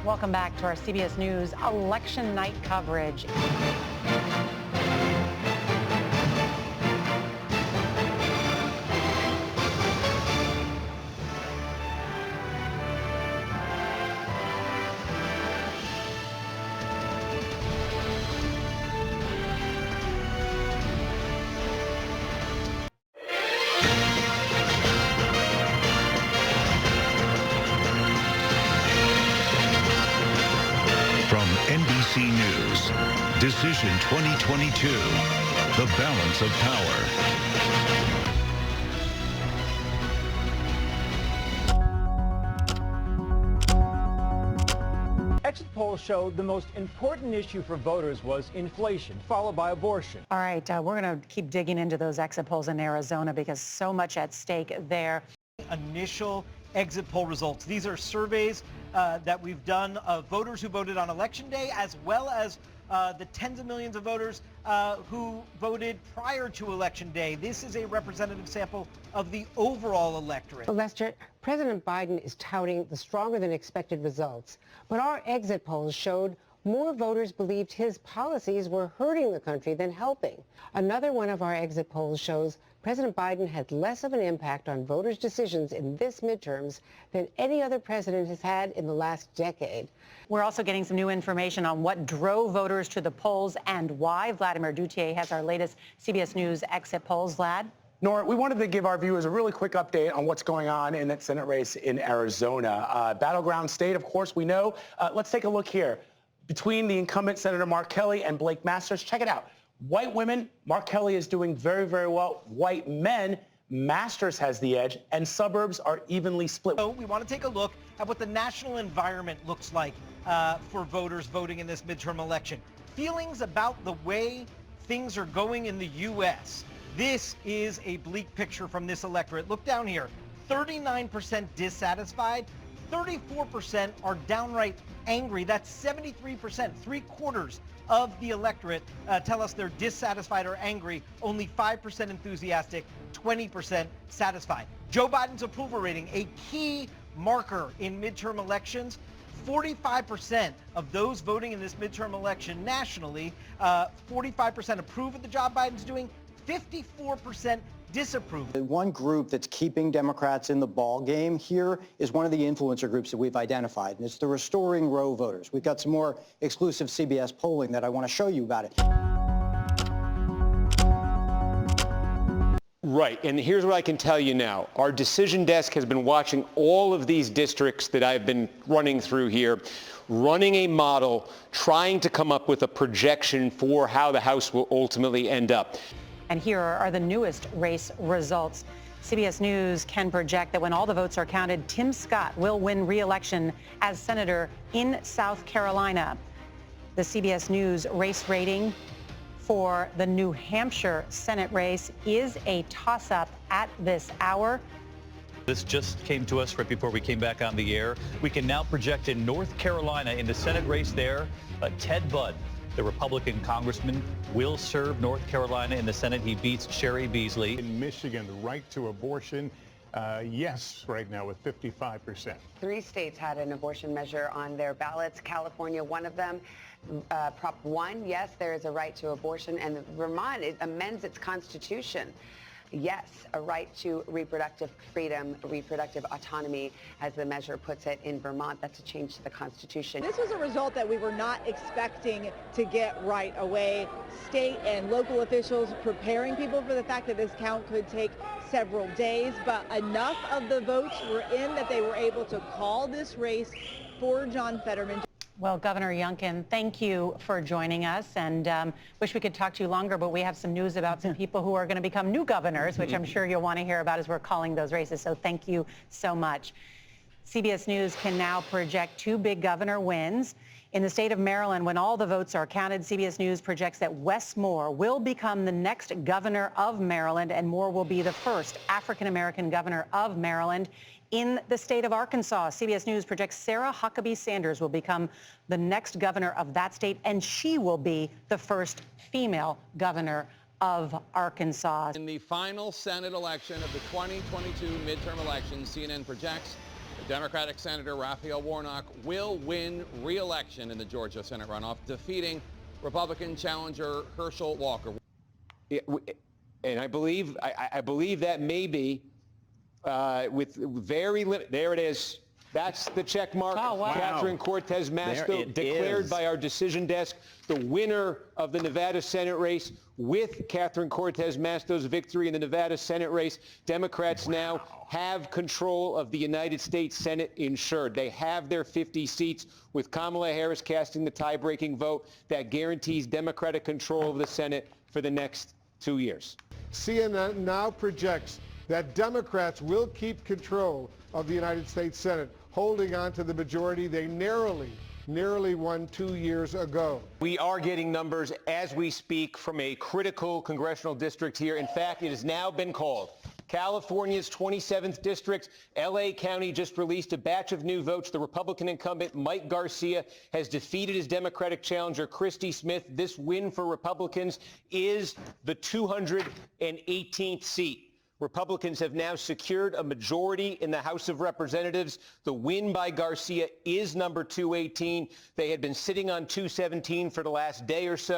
Welcome back to our CBS News election night coverage. From NBC News, Decision 2022, The Balance of Power. Exit polls showed the most important issue for voters was inflation, followed by abortion. All right, we're going to keep digging into those exit polls in Arizona because so much at stake there. Initial exit poll results. These are surveys that we've done of voters who voted on Election Day, as well as the tens of millions of voters who voted prior to Election Day. This is a representative sample of the overall electorate. Lester, President Biden is touting the stronger than expected results, but our exit polls showed more voters believed his policies were hurting the country than helping. Another one of our exit polls shows President Biden had less of an impact on voters' decisions in this midterms than any other president has had in the last decade. We're also getting some new information on what drove voters to the polls and why. Vladimir Duthier has our latest CBS News exit polls. Vlad? Nora, we wanted to give our viewers a really quick update on what's going on in that Senate race in Arizona. Battleground state, of course, we know. Let's take a look here. Between the incumbent Senator Mark Kelly and Blake Masters, check it out. White women, Mark Kelly is doing very, very well. White men, Masters has the edge, and suburbs are evenly split. So we want to take a look at what the national environment looks like for voters voting in this midterm election. Feelings about the way things are going in the U.S. This is a bleak picture from this electorate. Look down here, 39% dissatisfied, 34% are downright angry. That's 73%, 3/4 of the electorate tell us they're dissatisfied or angry. Only 5% enthusiastic, 20% satisfied. Joe Biden's approval rating, a key marker in midterm elections. 45% of those voting in this midterm election nationally, 45% approve of the job Biden's doing, 54% disapprove. The one group that's keeping Democrats in the ball game here is one of the influencer groups that we've identified, and it's the Restoring Roe voters. We've got some more exclusive CBS polling that I want to show you about it. Right, and here's what I can tell you now. Our decision desk has been watching all of these districts that I've been running through here, running a model, trying to come up with a projection for how the House will ultimately end up. And here are the newest race results. CBS News can project that when all the votes are counted, Tim Scott will win re-election as senator in South Carolina. The CBS News race rating for the New Hampshire Senate race is a toss-up at this hour. This just came to us right before we came back on the air. We can now project in North Carolina in the Senate race there, Ted Budd, the Republican congressman, will serve North Carolina in the Senate. He beats Sherry Beasley. In Michigan, the right to abortion, yes, right now with 55%. 3 states had an abortion measure on their ballots. California, one of them. Prop 1, yes, there is a right to abortion. And Vermont, it amends its constitution. Yes, a right to reproductive freedom, reproductive autonomy, as the measure puts it in Vermont. That's a change to the Constitution. This was a result that we were not expecting to get right away. State and local officials preparing people for the fact that this count could take several days, but enough of the votes were in that they were able to call this race for John Fetterman. Well, Governor Youngkin, thank you for joining us, and wish we could talk to you longer, but we have some news about some people who are going to become new governors, which I'm sure you'll want to hear about as we're calling those races, so thank you so much. CBS News can now project 2 big governor wins. In the state of Maryland, when all the votes are counted, CBS News projects that Wes Moore will become the next governor of Maryland, and Moore will be the first African-American governor of Maryland. In the state of Arkansas, CBS News projects Sarah Huckabee Sanders will become the next governor of that state, and she will be the first female governor of Arkansas. In the final Senate election of the 2022 midterm elections, CNN projects The Democratic Senator Raphael Warnock will win re-election in the Georgia Senate runoff, defeating Republican challenger Herschel Walker. And I believe that may be with very limited. There it is. That's the check mark. Oh, wow. Catherine Cortez Masto declared by our decision desk the winner of the Nevada Senate race. With Catherine Cortez Masto's victory in the Nevada Senate race, Democrats now have control of the United States Senate ensured. They have their 50 seats, with Kamala Harris casting the tie-breaking vote that guarantees Democratic control of the Senate for the next 2 years. CNN now projects that Democrats will keep control of the United States Senate, holding on to the majority they narrowly won 2 years ago. We are getting numbers as we speak from a critical congressional district here. In fact, it has now been called. California's 27th district, LA County just released a batch of new votes. The Republican incumbent Mike Garcia has defeated his Democratic challenger Christy Smith. This win for Republicans is the 218th seat. Republicans have now secured a majority in the House of Representatives. The win by Garcia is number 218. They had been sitting on 217 for the last day or so.